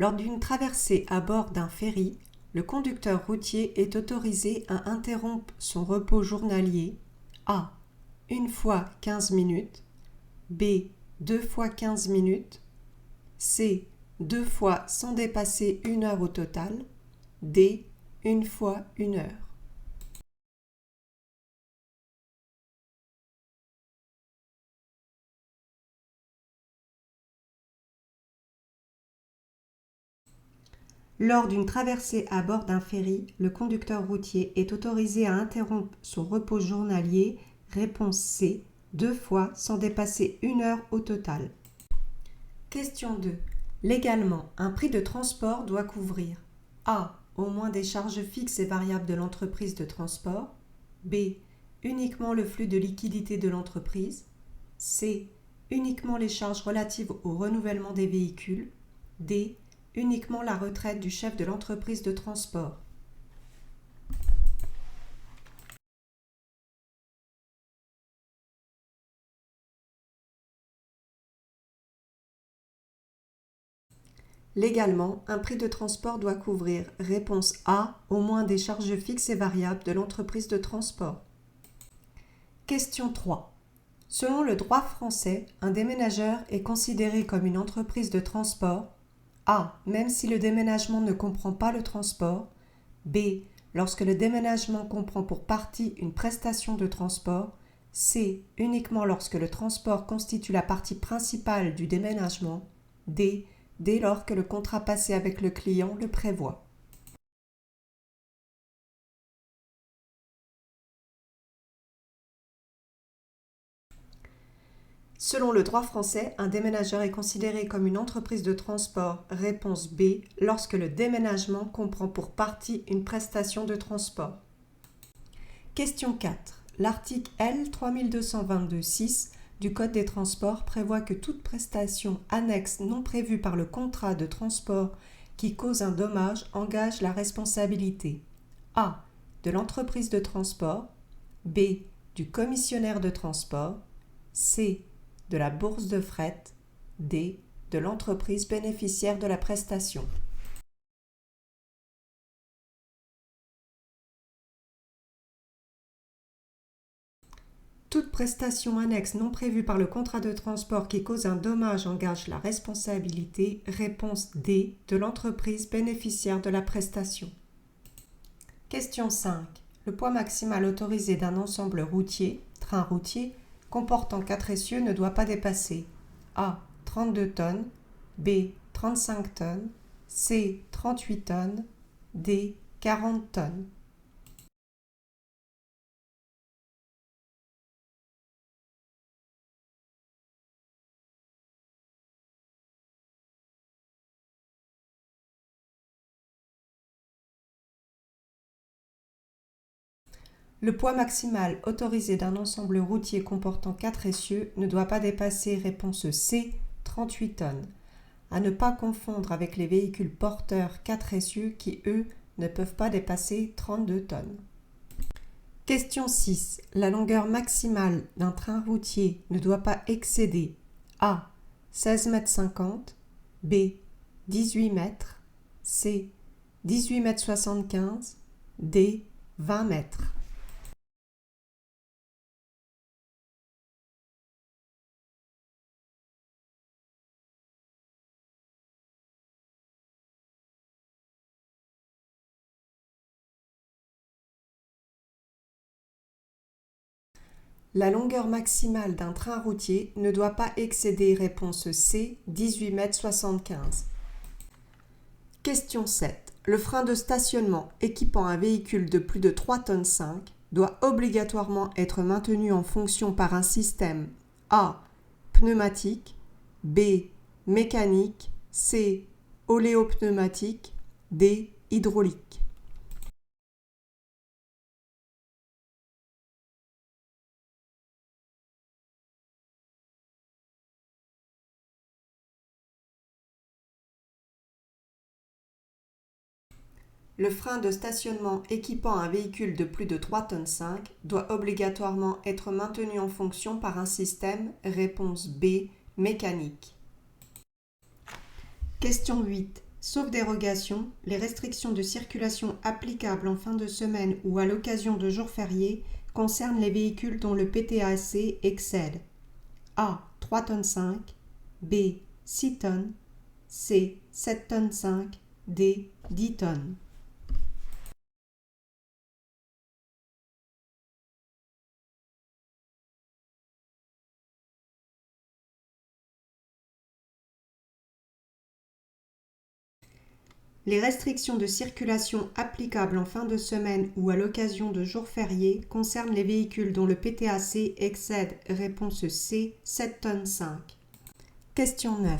Lors d'une traversée à bord d'un ferry, le conducteur routier est autorisé à interrompre son repos journalier A. Une fois 15 minutes, B. 2 fois 15 minutes, C. 2 fois sans dépasser 1 heure au total, D. Une fois 1 heure. Lors d'une traversée à bord d'un ferry, le conducteur routier est autorisé à interrompre son repos journalier, réponse C, 2 fois sans dépasser 1 heure au total. Question 2. Légalement, un prix de transport doit couvrir A. Au moins des charges fixes et variables de l'entreprise de transport, B. Uniquement le flux de liquidité de l'entreprise, C. Uniquement les charges relatives au renouvellement des véhicules, D. Uniquement la retraite du chef de l'entreprise de transport. Légalement, un prix de transport doit couvrir, réponse A, au moins des charges fixes et variables de l'entreprise de transport. Question 3. Selon le droit français, un déménageur est considéré comme une entreprise de transport A. Même si le déménagement ne comprend pas le transport, B. Lorsque le déménagement comprend pour partie une prestation de transport, C. Uniquement lorsque le transport constitue la partie principale du déménagement, D. Dès lors que le contrat passé avec le client le prévoit. Selon le droit français, un déménageur est considéré comme une entreprise de transport, réponse B, lorsque le déménagement comprend pour partie une prestation de transport. Question 4. L'article L. 3222-6 du Code des transports prévoit que toute prestation annexe non prévue par le contrat de transport qui cause un dommage engage la responsabilité A. de l'entreprise de transport, B. du commissionnaire de transport, C. de la bourse de fret, D. de l'entreprise bénéficiaire de la prestation. Toute prestation annexe non prévue par le contrat de transport qui cause un dommage engage la responsabilité, réponse D, de l'entreprise bénéficiaire de la prestation. Question 5. Le poids maximal autorisé d'un ensemble routier, train routier, comportant 4 essieux ne doit pas dépasser A. 32 tonnes, B. 35 tonnes, C. 38 tonnes, D. 40 tonnes. Le poids maximal autorisé d'un ensemble routier comportant 4 essieux ne doit pas dépasser, réponse C, 38 tonnes. À ne pas confondre avec les véhicules porteurs 4 essieux qui, eux, ne peuvent pas dépasser 32 tonnes. Question 6. La longueur maximale d'un train routier ne doit pas excéder A. 16,50 m, B. 18 mètres, C. 18,75 m, D. 20 mètres. La longueur maximale d'un train routier ne doit pas excéder, réponse C, 18,75 m. Question 7. Le frein de stationnement équipant un véhicule de plus de 3,5 tonnes doit obligatoirement être maintenu en fonction par un système A. Pneumatique, B. Mécanique, C. Oléopneumatique, D. Hydraulique. Le frein de stationnement équipant un véhicule de plus de 3,5 tonnes doit obligatoirement être maintenu en fonction par un système, réponse B, mécanique. Question 8. Sauf dérogation, les restrictions de circulation applicables en fin de semaine ou à l'occasion de jours fériés concernent les véhicules dont le PTAC excède A. 3 tonnes 5, B. 6 tonnes, C. 7 tonnes 5, D. 10 tonnes. Les restrictions de circulation applicables en fin de semaine ou à l'occasion de jours fériés concernent les véhicules dont le PTAC excède, réponse C, 7 tonnes 5. Question 9.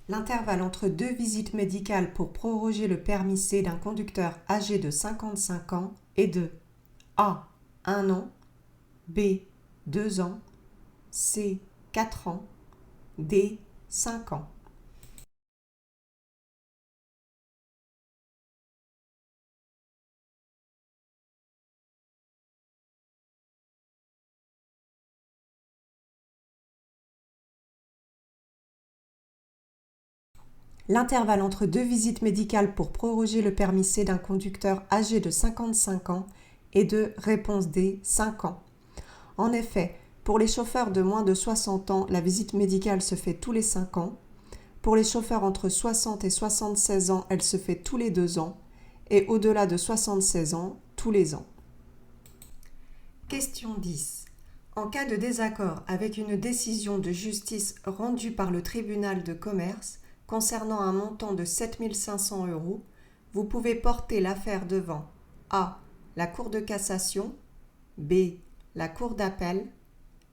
L'intervalle entre deux visites médicales pour proroger le permis C d'un conducteur âgé de 55 ans est de A. 1 an, B. 2 ans, C. 4 ans, D. 5 ans. L'intervalle entre deux visites médicales pour proroger le permis C d'un conducteur âgé de 55 ans est de, réponse D, 5 ans. En effet, pour les chauffeurs de moins de 60 ans, la visite médicale se fait tous les 5 ans. Pour les chauffeurs entre 60 et 76 ans, elle se fait tous les 2 ans. Et au-delà de 76 ans, tous les ans. Question 10. En cas de désaccord avec une décision de justice rendue par le tribunal de commerce concernant un montant de 7 500 €, vous pouvez porter l'affaire devant A. La Cour de cassation, B. La Cour d'appel,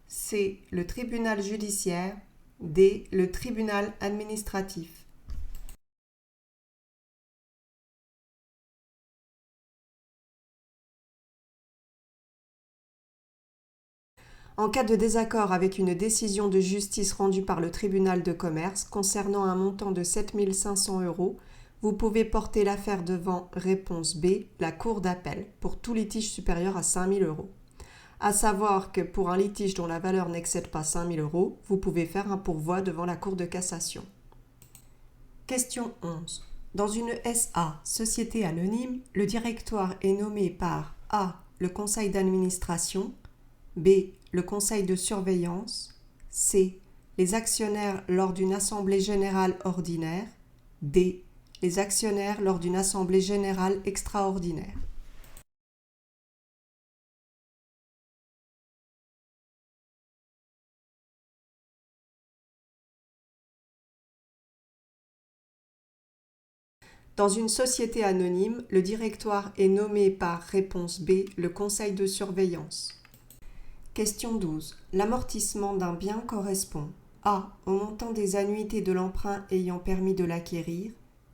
C. Le tribunal judiciaire, D. Le tribunal administratif. En cas de désaccord avec une décision de justice rendue par le tribunal de commerce concernant un montant de 7 500 €, vous pouvez porter l'affaire devant, réponse B, la Cour d'appel, pour tout litige supérieur à 5 000 €. À savoir que pour un litige dont la valeur n'excède pas 5 000 €, vous pouvez faire un pourvoi devant la Cour de cassation. Question 11. Dans une SA, société anonyme, le directoire est nommé par A. Le conseil d'administration, B. Le conseil de surveillance, C. Les actionnaires lors d'une assemblée générale ordinaire, D. Les actionnaires lors d'une assemblée générale extraordinaire. Dans une société anonyme, le directoire est nommé par réponse B, le conseil de surveillance. Question 12. L'amortissement d'un bien correspond A. Au montant des annuités de l'emprunt ayant permis de l'acquérir,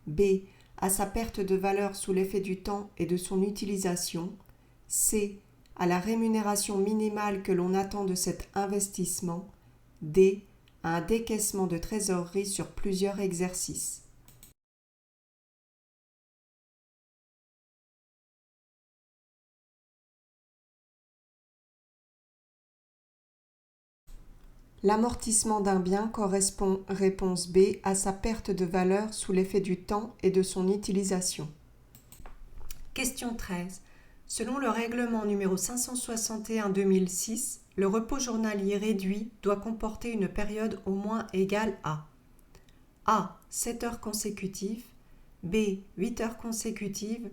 B. À sa perte de valeur sous l'effet du temps et de son utilisation, C. À la rémunération minimale que l'on attend de cet investissement, D. À un décaissement de trésorerie sur plusieurs exercices. L'amortissement d'un bien correspond, réponse B, à sa perte de valeur sous l'effet du temps et de son utilisation. Question 13. Selon le règlement numéro 561/2006, le repos journalier réduit doit comporter une période au moins égale à A. 7 heures consécutives, B. 8 heures consécutives,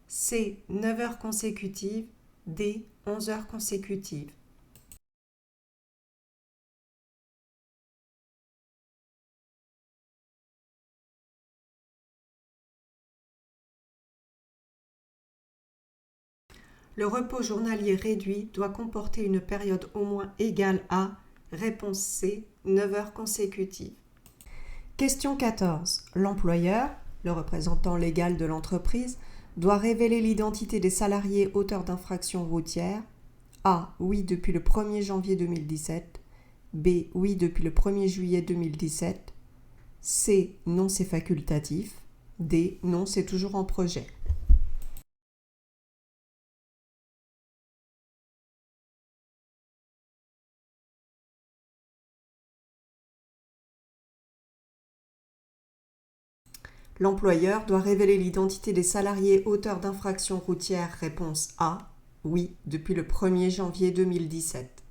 C. 9 heures consécutives, D. 11 heures consécutives. Le repos journalier réduit doit comporter une période au moins égale à, réponse C, 9 heures consécutives. Question 14. L'employeur, le représentant légal de l'entreprise, doit révéler l'identité des salariés auteurs d'infractions routières. A. Oui, depuis le 1er janvier 2017. B. Oui, depuis le 1er juillet 2017. C. Non, c'est facultatif. D. Non, c'est toujours en projet. L'employeur doit révéler l'identité des salariés auteurs d'infractions routières. Réponse A. Oui, depuis le 1er janvier 2017.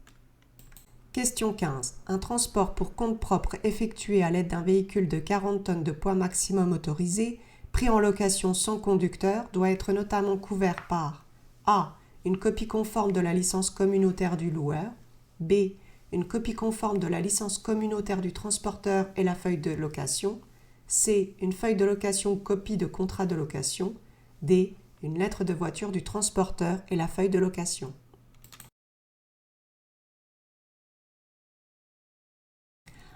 Question 15. Un transport pour compte propre effectué à l'aide d'un véhicule de 40 tonnes de poids maximum autorisé, pris en location sans conducteur, doit être notamment couvert par A. Une copie conforme de la licence communautaire du loueur. B. Une copie conforme de la licence communautaire du transporteur et la feuille de location. C. Une feuille de location ou copie de contrat de location. D. Une lettre de voiture du transporteur et la feuille de location.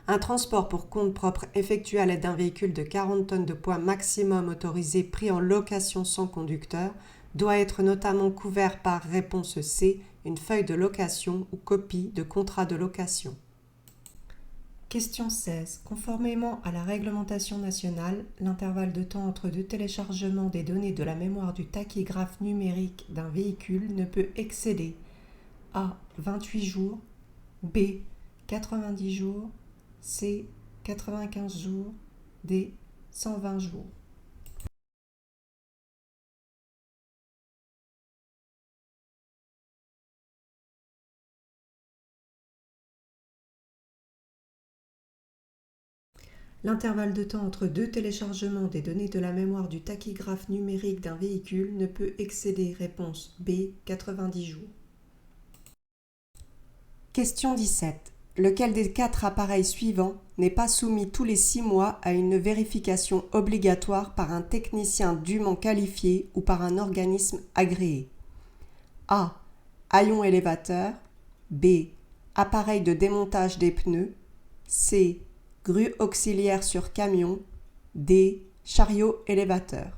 Un transport pour compte propre effectué à l'aide d'un véhicule de 40 tonnes de poids maximum autorisé pris en location sans conducteur doit être notamment couvert par réponse C, une feuille de location ou copie de contrat de location. Question 16. Conformément à la réglementation nationale, l'intervalle de temps entre deux téléchargements des données de la mémoire du tachygraphe numérique d'un véhicule ne peut excéder A. 28 jours, B. 90 jours, C. 95 jours, D. 120 jours. L'intervalle de temps entre deux téléchargements des données de la mémoire du tachygraphe numérique d'un véhicule ne peut excéder, réponse B, 90 jours. Question 17. Lequel des 4 appareils suivants n'est pas soumis tous les 6 mois à une vérification obligatoire par un technicien dûment qualifié ou par un organisme agréé? A. Haillon élévateur. B. Appareil de démontage des pneus. C. Grue auxiliaire sur camion. D. Chariot élévateur.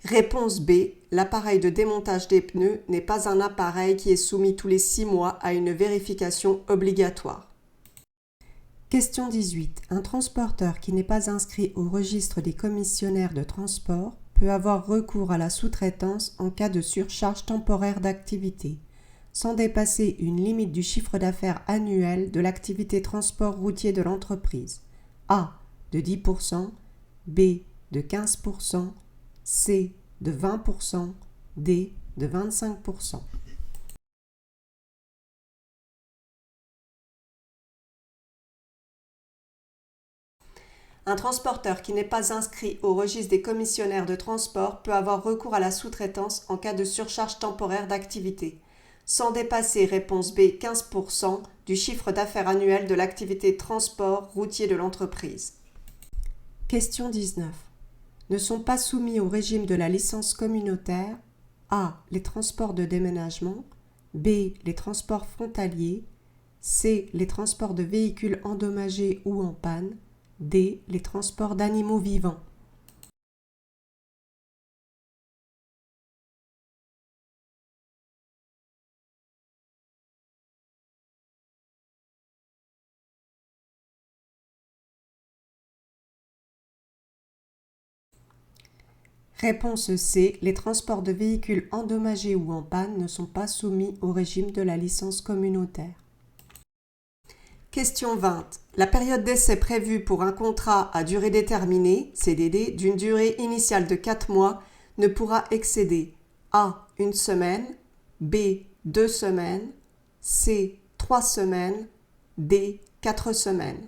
Réponse B. L'appareil de démontage des pneus n'est pas un appareil qui est soumis tous les 6 mois à une vérification obligatoire. Question 18. Un transporteur qui n'est pas inscrit au registre des commissionnaires de transport peut avoir recours à la sous-traitance en cas de surcharge temporaire d'activité, sans dépasser une limite du chiffre d'affaires annuel de l'activité transport routier de l'entreprise. A. De 10%, B. De 15%, C. De 20%, D. De 25%. Un transporteur qui n'est pas inscrit au registre des commissionnaires de transport peut avoir recours à la sous-traitance en cas de surcharge temporaire d'activité, sans dépasser, réponse B, 15% du chiffre d'affaires annuel de l'activité transport routier de l'entreprise. Question 19. Ne sont pas soumis au régime de la licence communautaire A. Les transports de déménagement, B. Les transports frontaliers, C. Les transports de véhicules endommagés ou en panne, D. Les transports d'animaux vivants. Réponse C. Les transports de véhicules endommagés ou en panne ne sont pas soumis au régime de la licence communautaire. Question 20. La période d'essai prévue pour un contrat à durée déterminée, CDD, d'une durée initiale de 4 mois ne pourra excéder A. 1 semaine, B. 2 semaines, C. 3 semaines, D. 4 semaines.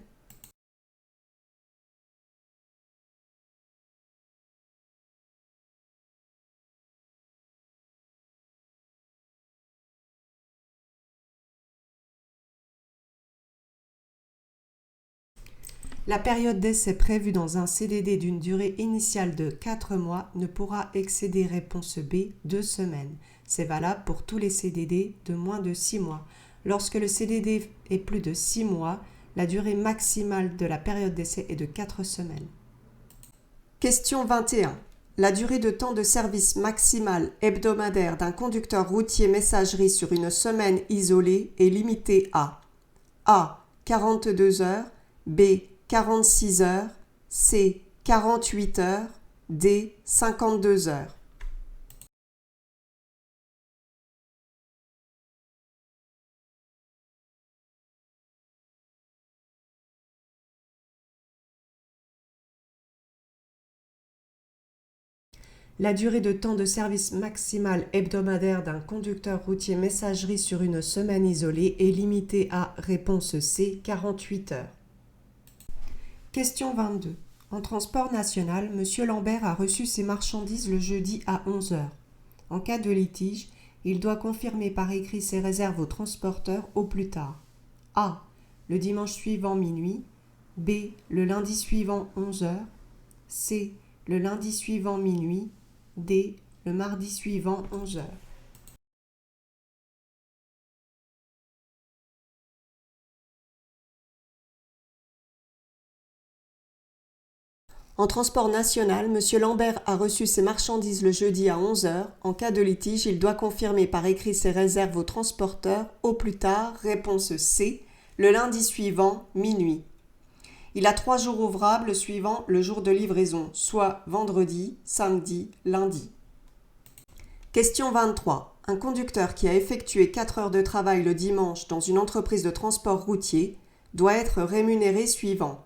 La période d'essai prévue dans un CDD d'une durée initiale de 4 mois ne pourra excéder, réponse B, 2 semaines. C'est valable pour tous les CDD de moins de 6 mois. Lorsque le CDD est plus de 6 mois, la durée maximale de la période d'essai est de 4 semaines. Question 21. La durée de temps de service maximale hebdomadaire d'un conducteur routier messagerie sur une semaine isolée est limitée à A. 42 heures, B. 46 heures, C. 48 heures, D. 52 heures. La durée de temps de service maximale hebdomadaire d'un conducteur routier messagerie sur une semaine isolée est limitée à réponse C, 48 heures. Question 22. En transport national, M. Lambert a reçu ses marchandises le jeudi à 11 heures. En cas de litige, il doit confirmer par écrit ses réserves au transporteur au plus tard. A. Le dimanche suivant minuit. B. Le lundi suivant 11 heures. C. Le lundi suivant minuit. D. Le mardi suivant 11 heures. En transport national, M. Lambert a reçu ses marchandises le jeudi à 11 heures. En cas de litige, il doit confirmer par écrit ses réserves au transporteur au plus tard, réponse C, le lundi suivant, minuit. Il a 3 jours ouvrables suivant le jour de livraison, soit vendredi, samedi, lundi. Question 23. Un conducteur qui a effectué 4 heures de travail le dimanche dans une entreprise de transport routier doit être rémunéré suivant.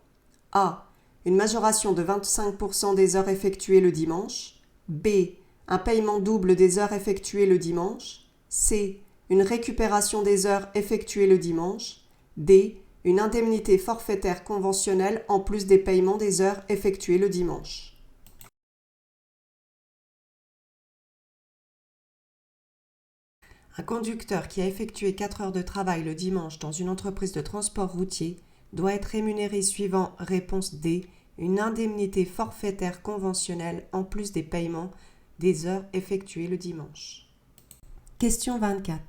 A. Une majoration de 25% des heures effectuées le dimanche. B. Un paiement double des heures effectuées le dimanche. C. Une récupération des heures effectuées le dimanche. D. Une indemnité forfaitaire conventionnelle en plus des paiements des heures effectuées le dimanche. Un conducteur qui a effectué 4 heures de travail le dimanche dans une entreprise de transport routier doit être rémunéré suivant réponse D, une indemnité forfaitaire conventionnelle en plus des paiements des heures effectuées le dimanche. Question 24.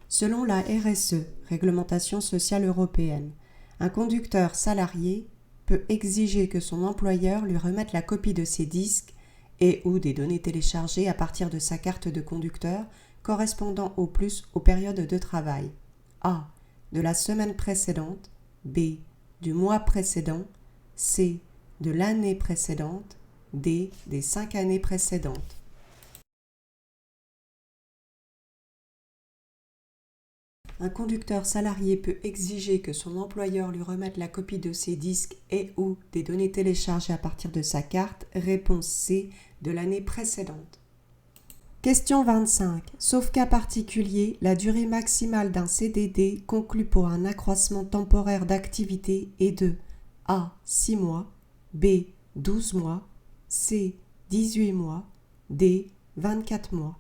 Selon la RSE, Réglementation sociale européenne, un conducteur salarié peut exiger que son employeur lui remette la copie de ses disques et ou des données téléchargées à partir de sa carte de conducteur correspondant au plus aux périodes de travail. A. De la semaine précédente. B. Du mois précédent. C. De l'année précédente. D. Des 5 années précédentes. Un conducteur salarié peut exiger que son employeur lui remette la copie de ses disques et ou des données téléchargées à partir de sa carte. Réponse C. De l'année précédente. Question 25. Sauf cas particulier, la durée maximale d'un CDD conclu pour un accroissement temporaire d'activité est de A. 6 mois, B. 12 mois, C. 18 mois, D. 24 mois.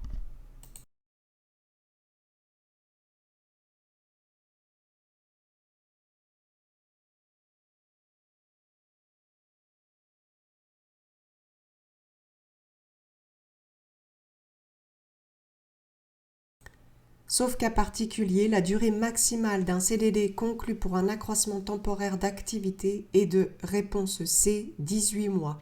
Sauf cas particulier, la durée maximale d'un CDD conclu pour un accroissement temporaire d'activité est de réponse C, 18 mois.